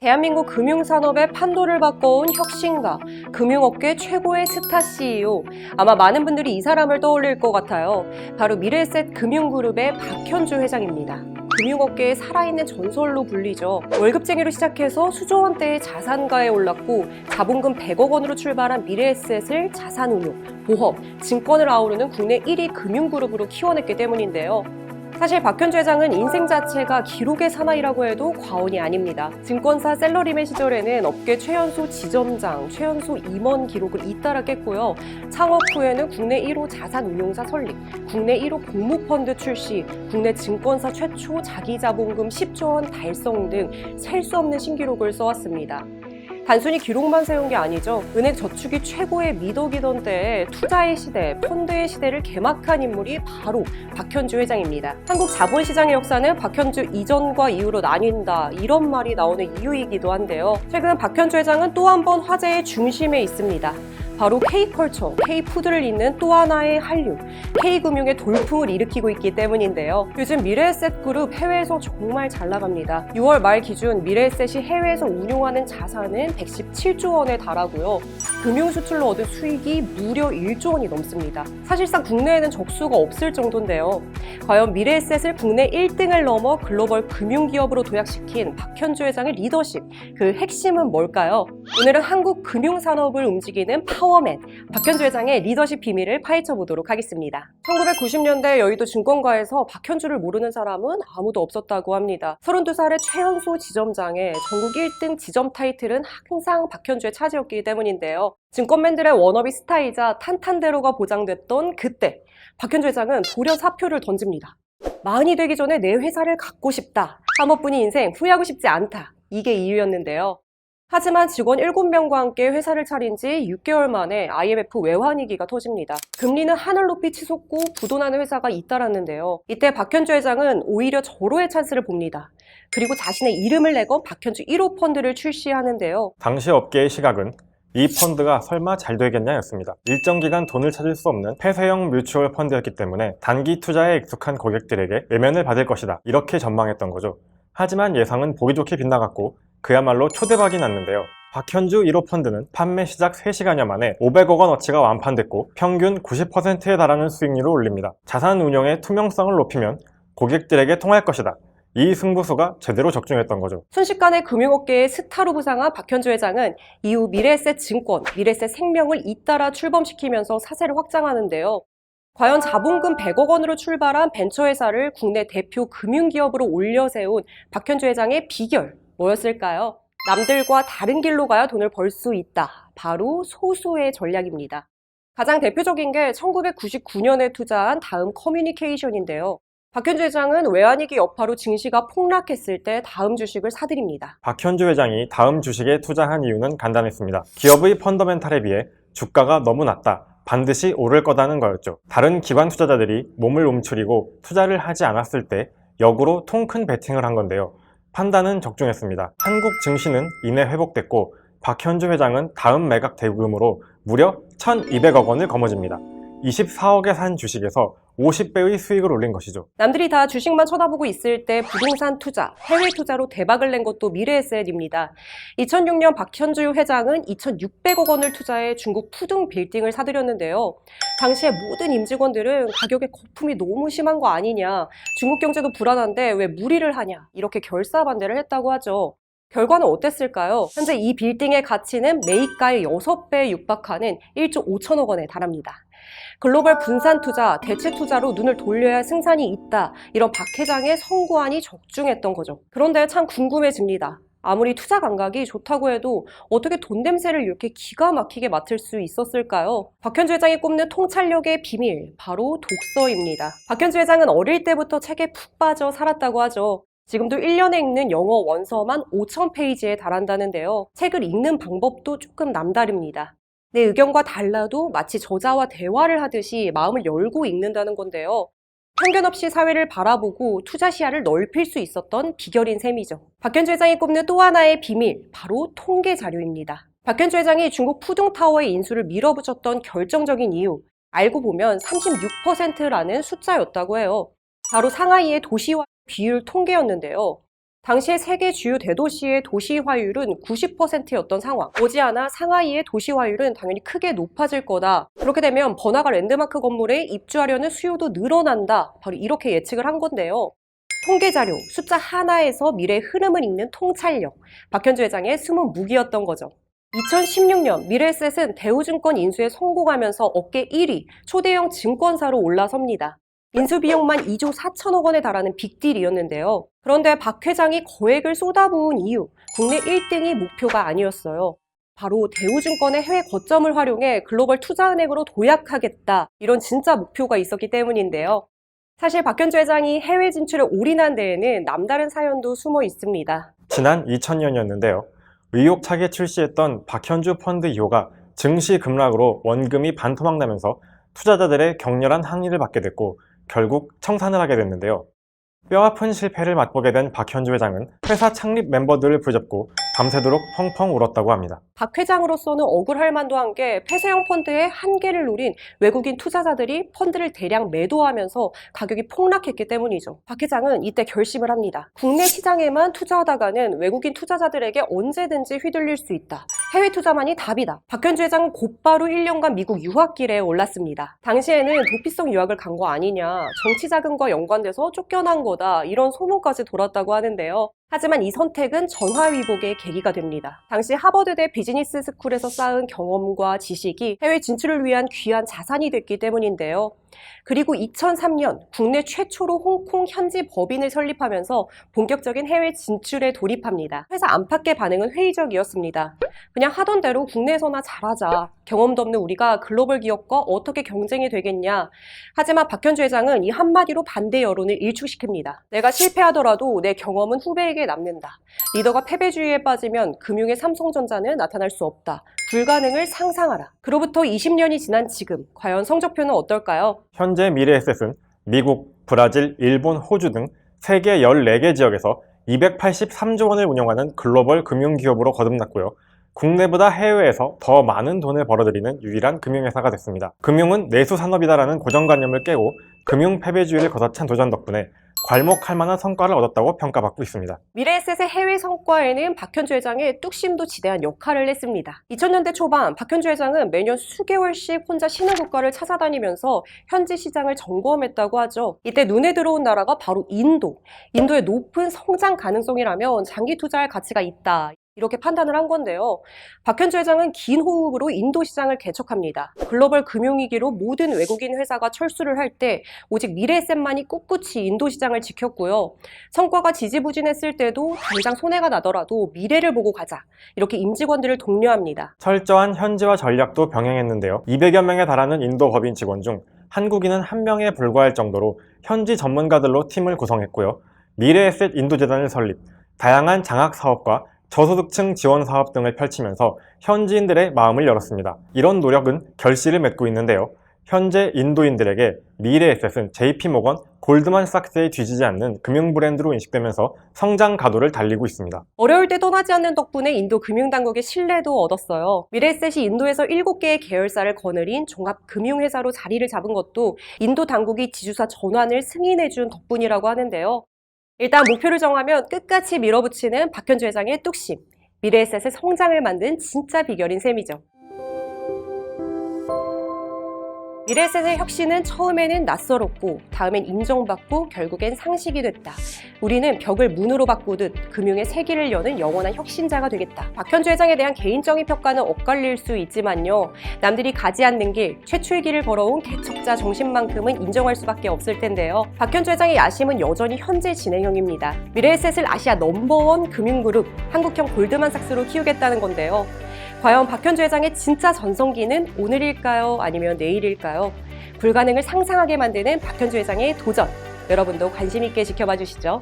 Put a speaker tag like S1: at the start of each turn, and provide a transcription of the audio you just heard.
S1: 대한민국 금융산업의 판도를 바꿔온 혁신가, 금융업계 최고의 스타 CEO. 아마 많은 분들이 이 사람을 떠올릴 것 같아요. 바로 미래에셋 금융그룹의 박현주 회장입니다. 금융업계의 살아있는 전설로 불리죠. 월급쟁이로 시작해서 수조 원대의 자산가에 올랐고 자본금 100억 원으로 출발한 미래에셋을 자산운용, 보험, 증권을 아우르는 국내 1위 금융그룹으로 키워냈기 때문인데요. 사실 박현주 회장은 인생 자체가 기록의 사나이라고 해도 과언이 아닙니다. 증권사 셀러리맨 시절에는 업계 최연소 지점장, 최연소 임원 기록을 잇따라 깼고요. 창업 후에는 국내 1호 자산운용사 설립, 국내 1호 공모펀드 출시, 국내 증권사 최초 자기자본금 10조 원 달성 등 셀 수 없는 신기록을 써왔습니다. 단순히 기록만 세운 게 아니죠. 은행 저축이 최고의 미덕이던 때에 투자의 시대, 펀드의 시대를 개막한 인물이 바로 박현주 회장입니다. 한국 자본시장의 역사는 박현주 이전과 이후로 나뉜다, 이런 말이 나오는 이유이기도 한데요. 최근 박현주 회장은 또 한 번 화제의 중심에 있습니다. 바로 K컬처, K푸드를 잇는 또 하나의 한류, K금융의 돌풍을 일으키고 있기 때문인데요. 요즘 미래에셋 그룹 해외에서 정말 잘 나갑니다. 6월 말 기준 미래에셋이 해외에서 운용하는 자산은 117조 원에 달하고요. 금융 수출로 얻은 수익이 무려 1조 원이 넘습니다. 사실상 국내에는 적수가 없을 정도인데요. 과연 미래에셋을 국내 1등을 넘어 글로벌 금융기업으로 도약시킨 박현주 회장의 리더십, 그 핵심은 뭘까요? 오늘은 한국 금융산업을 움직이는 파워맨, 박현주 회장의 리더십 비밀을 파헤쳐 보도록 하겠습니다. 1990년대 여의도 증권가에서 박현주를 모르는 사람은 아무도 없었다고 합니다. 32살의 최연소 지점장에 전국 1등 지점 타이틀은 항상 박현주의 차지였기 때문인데요. 증권맨들의 워너비 스타이자 탄탄대로가 보장됐던 그때 박현주 회장은 돌연 사표를 던집니다. 마흔이 되기 전에 내 회사를 갖고 싶다. 한 번뿐인 인생 후회하고 싶지 않다. 이게 이유였는데요. 하지만 직원 7명과 함께 회사를 차린 지 6개월 만에 IMF 외환위기가 터집니다. 금리는 하늘 높이 치솟고 부도나는 회사가 잇따랐는데요. 이때 박현주 회장은 오히려 절호의 찬스를 봅니다. 그리고 자신의 이름을 내건 박현주 1호 펀드를 출시하는데요.
S2: 당시 업계의 시각은 이 펀드가 설마 잘 되겠냐 였습니다. 일정 기간 돈을 찾을 수 없는 폐쇄형 뮤추얼 펀드였기 때문에 단기 투자에 익숙한 고객들에게 외면을 받을 것이다, 이렇게 전망했던 거죠. 하지만 예상은 보기 좋게 빗나갔고 그야말로 초대박이 났는데요. 박현주 1호 펀드는 판매 시작 3시간여 만에 500억 원어치가 완판됐고 평균 90%에 달하는 수익률을 올립니다. 자산 운용의 투명성을 높이면 고객들에게 통할 것이다, 이 승부수가 제대로 적중했던 거죠.
S1: 순식간에 금융업계의 스타로 부상한 박현주 회장은 이후 미래에셋 증권, 미래에셋 생명을 잇따라 출범시키면서 사세를 확장하는데요. 과연 자본금 100억 원으로 출발한 벤처회사를 국내 대표 금융기업으로 올려세운 박현주 회장의 비결, 뭐였을까요? 남들과 다른 길로 가야 돈을 벌 수 있다. 바로 소수의 전략입니다. 가장 대표적인 게 1999년에 투자한 다음 커뮤니케이션인데요. 박현주 회장은 외환위기 여파로 증시가 폭락했을 때 다음 주식을 사들입니다.
S2: 박현주 회장이 다음 주식에 투자한 이유는 간단했습니다. 기업의 펀더멘탈에 비해 주가가 너무 낮다, 반드시 오를 거다는 거였죠. 다른 기관 투자자들이 몸을 움츠리고 투자를 하지 않았을 때 역으로 통 큰 베팅을 한 건데요. 판단은 적중했습니다. 한국 증시는 이내 회복됐고 박현주 회장은 다음 매각 대금으로 무려 1,200억 원을 거머쥡니다. 24억에 산 주식에서 50배의 수익을 올린 것이죠.
S1: 남들이 다 주식만 쳐다보고 있을 때 부동산 투자, 해외 투자로 대박을 낸 것도 미래에셋입니다. 2006년 박현주 회장은 2,600억 원을 투자해 중국 푸둥 빌딩을 사들였는데요. 당시에 모든 임직원들은 가격에 거품이 너무 심한 거 아니냐, 중국 경제도 불안한데 왜 무리를 하냐, 이렇게 결사반대를 했다고 하죠. 결과는 어땠을까요? 현재 이 빌딩의 가치는 매입가의 6배에 육박하는 1조 5천억 원에 달합니다. 글로벌 분산 투자, 대체 투자로 눈을 돌려야 승산이 있다, 이런 박 회장의 성구안이 적중했던 거죠. 그런데 참 궁금해집니다. 아무리 투자 감각이 좋다고 해도 어떻게 돈 냄새를 이렇게 기가 막히게 맡을 수 있었을까요? 박현주 회장이 꼽는 통찰력의 비밀, 바로 독서입니다. 박현주 회장은 어릴 때부터 책에 푹 빠져 살았다고 하죠. 지금도 1년에 읽는 영어 원서만 5,000페이지에 달한다는데요. 책을 읽는 방법도 조금 남다릅니다. 내 의견과 달라도 마치 저자와 대화를 하듯이 마음을 열고 읽는다는 건데요. 편견 없이 사회를 바라보고 투자 시야를 넓힐 수 있었던 비결인 셈이죠. 박현주 회장이 꼽는 또 하나의 비밀, 바로 통계 자료입니다. 박현주 회장이 중국 푸둥타워의 인수를 밀어붙였던 결정적인 이유, 알고 보면 36%라는 숫자였다고 해요. 바로 상하이의 도시화 비율 통계였는데요. 당시에 세계 주요 대도시의 도시화율은 90%였던 상황. 머지않아 상하이의 도시화율은 당연히 크게 높아질 거다. 그렇게 되면 번화가 랜드마크 건물에 입주하려는 수요도 늘어난다. 바로 이렇게 예측을 한 건데요. 통계자료, 숫자 하나에서 미래의 흐름을 읽는 통찰력. 박현주 회장의 숨은 무기였던 거죠. 2016년 미래에셋은 대우증권 인수에 성공하면서 업계 1위, 초대형 증권사로 올라섭니다. 인수 비용만 2조 4천억 원에 달하는 빅딜이었는데요. 그런데 박 회장이 거액을 쏟아부은 이유, 국내 1등이 목표가 아니었어요. 바로 대우증권의 해외 거점을 활용해 글로벌 투자은행으로 도약하겠다. 이런 진짜 목표가 있었기 때문인데요. 사실 박현주 회장이 해외 진출에 올인한 데에는 남다른 사연도 숨어 있습니다.
S2: 지난 2000년이었는데요. 의욕차게 출시했던 박현주 펀드 2호가 증시 급락으로 원금이 반토막 나면서 투자자들의 격렬한 항의를 받게 됐고 결국 청산을 하게 됐는데요. 뼈아픈 실패를 맛보게 된 박현주 회장은 회사 창립 멤버들을 붙잡고 밤새도록 펑펑 울었다고 합니다.
S1: 박 회장으로서는 억울할 만도 한 게 폐쇄형 펀드의 한계를 노린 외국인 투자자들이 펀드를 대량 매도하면서 가격이 폭락했기 때문이죠. 박 회장은 이때 결심을 합니다. 국내 시장에만 투자하다가는 외국인 투자자들에게 언제든지 휘둘릴 수 있다. 해외 투자만이 답이다. 박현주 회장은 곧바로 1년간 미국 유학길에 올랐습니다. 당시에는 도피성 유학을 간 거 아니냐, 정치 자금과 연관돼서 쫓겨난 거다, 이런 소문까지 돌았다고 하는데요. 하지만 이 선택은 전화위복의 계기가 됩니다. 당시 하버드대 비즈니스 스쿨에서 쌓은 경험과 지식이 해외 진출을 위한 귀한 자산이 됐기 때문인데요. 그리고 2003년 국내 최초로 홍콩 현지 법인을 설립하면서 본격적인 해외 진출에 돌입합니다. 회사 안팎의 반응은 회의적이었습니다. 그냥 하던 대로 국내에서나 잘하자. 경험도 없는 우리가 글로벌 기업과 어떻게 경쟁이 되겠냐. 하지만 박현주 회장은 이 한마디로 반대 여론을 일축시킵니다. 내가 실패하더라도 내 경험은 후배에게 남는다. 리더가 패배주의에 빠지면 금융의 삼성전자는 나타날 수 없다. 불가능을 상상하라. 그로부터 20년이 지난 지금, 과연 성적표는 어떨까요?
S2: 현재 미래에셋은 미국, 브라질, 일본, 호주 등 세계 14개 지역에서 283조 원을 운영하는 글로벌 금융기업으로 거듭났고요. 국내보다 해외에서 더 많은 돈을 벌어들이는 유일한 금융회사가 됐습니다. 금융은 내수산업이다라는 고정관념을 깨고 금융 패배주의를 걷어찬 도전 덕분에 괄목할 만한 성과를 얻었다고 평가받고 있습니다.
S1: 미래에셋의 해외 성과에는 박현주 회장의 뚝심도 지대한 역할을 했습니다. 2000년대 초반 박현주 회장은 매년 수개월씩 혼자 신흥 국가를 찾아다니면서 현지 시장을 점검했다고 하죠. 이때 눈에 들어온 나라가 바로 인도. 인도의 높은 성장 가능성이라면 장기 투자할 가치가 있다. 이렇게 판단을 한 건데요. 박현주 회장은 긴 호흡으로 인도 시장을 개척합니다. 글로벌 금융위기로 모든 외국인 회사가 철수를 할 때 오직 미래에셋만이 꿋꿋이 인도 시장을 지켰고요. 성과가 지지부진했을 때도 당장 손해가 나더라도 미래를 보고 가자. 이렇게 임직원들을 독려합니다.
S2: 철저한 현지화 전략도 병행했는데요. 200여 명에 달하는 인도 법인 직원 중 한국인은 1명에 불과할 정도로 현지 전문가들로 팀을 구성했고요. 미래에셋 인도재단을 설립, 다양한 장학 사업과 저소득층 지원 사업 등을 펼치면서 현지인들의 마음을 열었습니다. 이런 노력은 결실을 맺고 있는데요. 현재 인도인들에게 미래에셋은 JP모건, 골드만삭스에 뒤지지 않는 금융 브랜드로 인식되면서 성장 가도를 달리고 있습니다.
S1: 어려울 때 떠나지 않는 덕분에 인도 금융당국의 신뢰도 얻었어요. 미래에셋이 인도에서 7개의 계열사를 거느린 종합금융회사로 자리를 잡은 것도 인도 당국이 지주사 전환을 승인해준 덕분이라고 하는데요. 일단 목표를 정하면 끝까지 밀어붙이는 박현주 회장의 뚝심, 미래에셋의 성장을 만든 진짜 비결인 셈이죠. 미래에셋의 혁신은 처음에는 낯설었고 다음엔 인정받고 결국엔 상식이 됐다. 우리는 벽을 문으로 바꾸듯 금융의 세계를 여는 영원한 혁신자가 되겠다. 박현주 회장에 대한 개인적인 평가는 엇갈릴 수 있지만요. 남들이 가지 않는 길, 최초의 길을 걸어온 개척자 정신만큼은 인정할 수밖에 없을 텐데요. 박현주 회장의 야심은 여전히 현재 진행형입니다. 미래에셋을 아시아 넘버원 금융그룹, 한국형 골드만삭스로 키우겠다는 건데요. 과연 박현주 회장의 진짜 전성기는 오늘일까요? 아니면 내일일까요? 불가능을 상상하게 만드는 박현주 회장의 도전. 여러분도 관심 있게 지켜봐 주시죠.